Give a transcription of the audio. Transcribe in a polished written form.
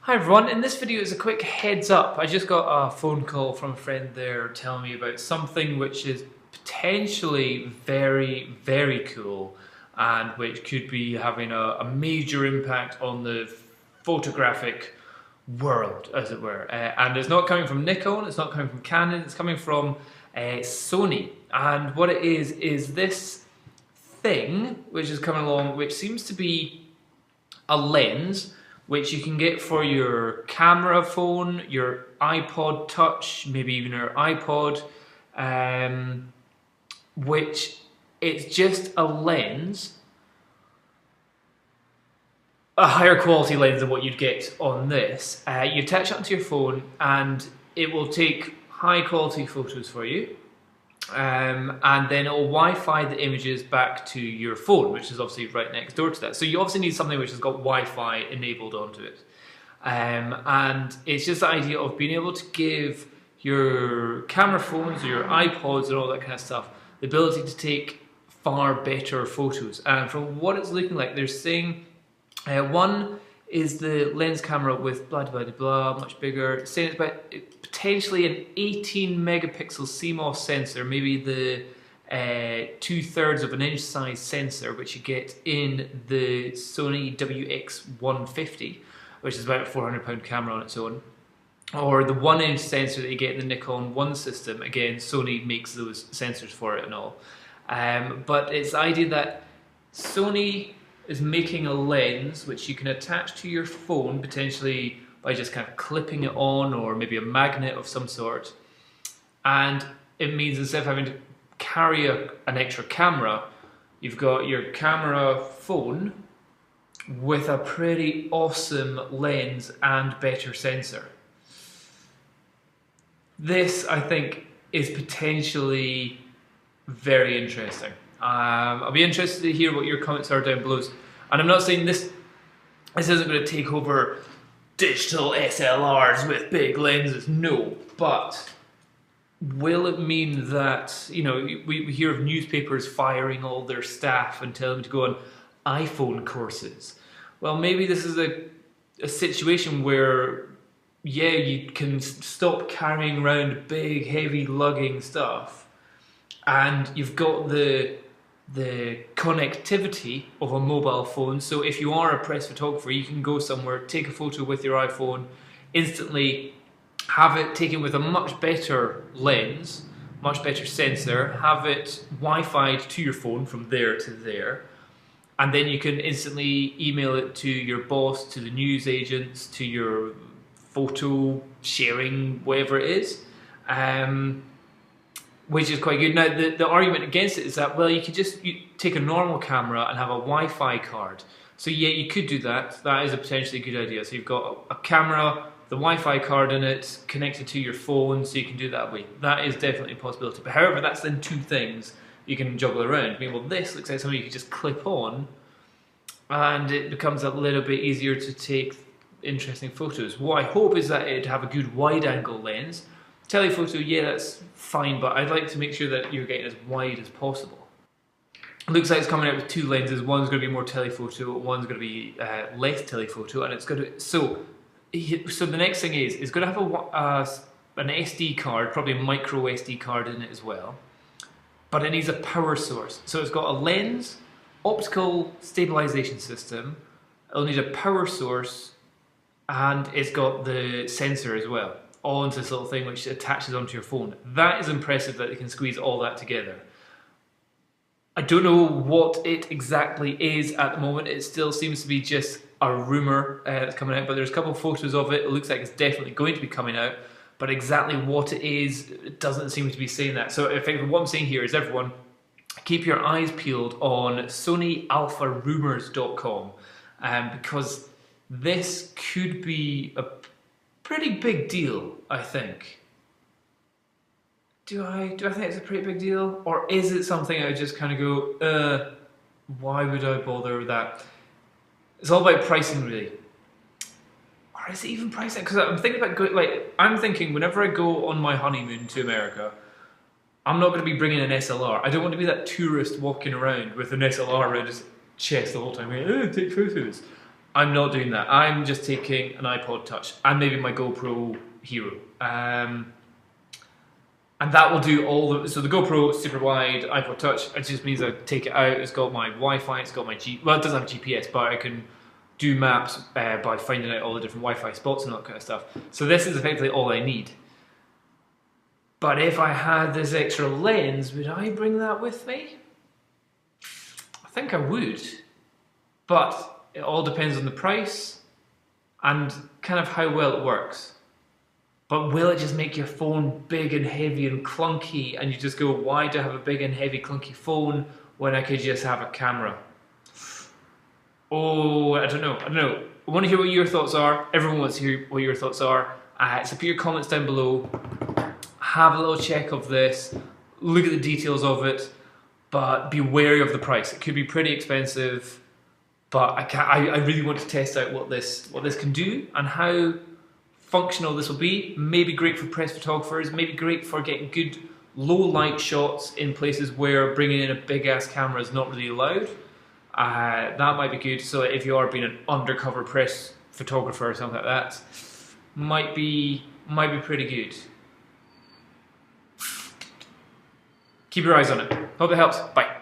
Hi everyone, in this video is a quick heads up. I just got a phone call from a friend there telling me about something which is potentially very cool and which could be having a major impact on the photographic world, as it were. And it's not coming from Nikon, it's not coming from Canon, it's coming from Sony. And what it is this thing which is coming along, which seems to be a lens which you can get for your camera phone, your iPod Touch, maybe even your iPod, which it's just a lens, a higher quality lens than what you'd get on this. You attach it onto your phone and it will take high quality photos for you. And then it will Wi-Fi the images back to your phone, which is obviously right next door to that. So you obviously need something which has got Wi-Fi enabled onto it. And it's just the idea of being able to give your camera phones or your iPods and all that kind of stuff the ability to take far better photos. And from what it's looking like, they're saying one is the lens camera with blah blah blah, much bigger. It's saying it's about potentially an 18 megapixel CMOS sensor, maybe the 2/3 of an inch size sensor, which you get in the Sony WX150, which is about a £400 camera on its own. Or the 1-inch sensor that you get in the Nikon One system. Again, Sony makes those sensors for it and all. But it's the idea that Sony is making a lens which you can attach to your phone, potentially by just kind of clipping it on, or maybe a magnet of some sort. And it means instead of having to carry an extra camera, you've got your camera phone with a pretty awesome lens and better sensor. This, I think, is potentially very interesting. I'll be interested to hear what your comments are down below. And I'm not saying this isn't going to take over digital SLRs with big lenses, no, but will it mean that, you know, we hear of newspapers firing all their staff and telling them to go on iPhone courses? Well, maybe this is a situation where, yeah, you can stop carrying around big, heavy lugging stuff, and you've got the connectivity of a mobile phone. So if you are a press photographer, you can go somewhere, take a photo with your iPhone, instantly have it taken with a much better lens, much better sensor, have it Wi-Fi'd to your phone from there to there, and then you can instantly email it to your boss, to the news agents, to your photo sharing, whatever it is. Which is quite good. Now, the argument against it is that, well, you could just take a normal camera and have a Wi-Fi card. So yeah, you could do that. That is a potentially good idea. So you've got a camera, the Wi-Fi card in it, connected to your phone, so you can do it that way. That is definitely a possibility. But however, that's then two things you can juggle around. I mean, well, this looks like something you could just clip on, and it becomes a little bit easier to take interesting photos. What I hope is that it'd have a good wide-angle lens. Telephoto, yeah, that's fine, but I'd like to make sure that you're getting as wide as possible. It looks like it's coming out with two lenses. One's going to be more telephoto, one's going to be less telephoto, and it's going to. So the next thing is, it's going to have an SD card, probably a micro SD card in it as well, but it needs a power source. So it's got a lens, optical stabilization system. It'll need a power source, and it's got the sensor as well, all into this little thing which attaches onto your phone. That is impressive that they can squeeze all that together. I don't know what it exactly is at the moment. It still seems to be just a rumour that's coming out, but there's a couple of photos of it. It looks like it's definitely going to be coming out, but exactly what it is, it doesn't seem to be saying that. So in fact, what I'm saying here is, everyone, keep your eyes peeled on Sonyalpharumors.com, because this could be a pretty big deal, I think. Do I think it's a pretty big deal? Or is it something I just kind of go, why would I bother with that? It's all about pricing, really. Or is it even pricing? Because I'm thinking about I'm thinking whenever I go on my honeymoon to America, I'm not going to be bringing an SLR. I don't want to be that tourist walking around with an SLR around his chest the whole time, going, oh, take photos. I'm not doing that. I'm just taking an iPod Touch and maybe my GoPro Hero. And that will do all the, so the GoPro super wide, iPod Touch, it just means I take it out, it's got my Wi-Fi, it's got my well, it doesn't have GPS, but I can do maps by finding out all the different Wi-Fi spots and all that kind of stuff. So this is effectively all I need. But if I had this extra lens, would I bring that with me? I think I would. But it all depends on the price and kind of how well it works. But will it just make your phone big and heavy and clunky and you just go, why do I have a big and heavy clunky phone when I could just have a camera? Oh, I don't know. I want to hear what your thoughts are. Everyone wants to hear what your thoughts are. So put your comments down below. Have a little check of this. Look at the details of it. But be wary of the price. It could be pretty expensive. But I really want to test out what this can do and how functional this will be. Maybe great for press photographers, maybe great for getting good low light shots in places where bringing in a big ass camera is not really allowed. That might be good. So if you are being an undercover press photographer or something like that, might be pretty good. Keep your eyes on it. Hope it helps. Bye.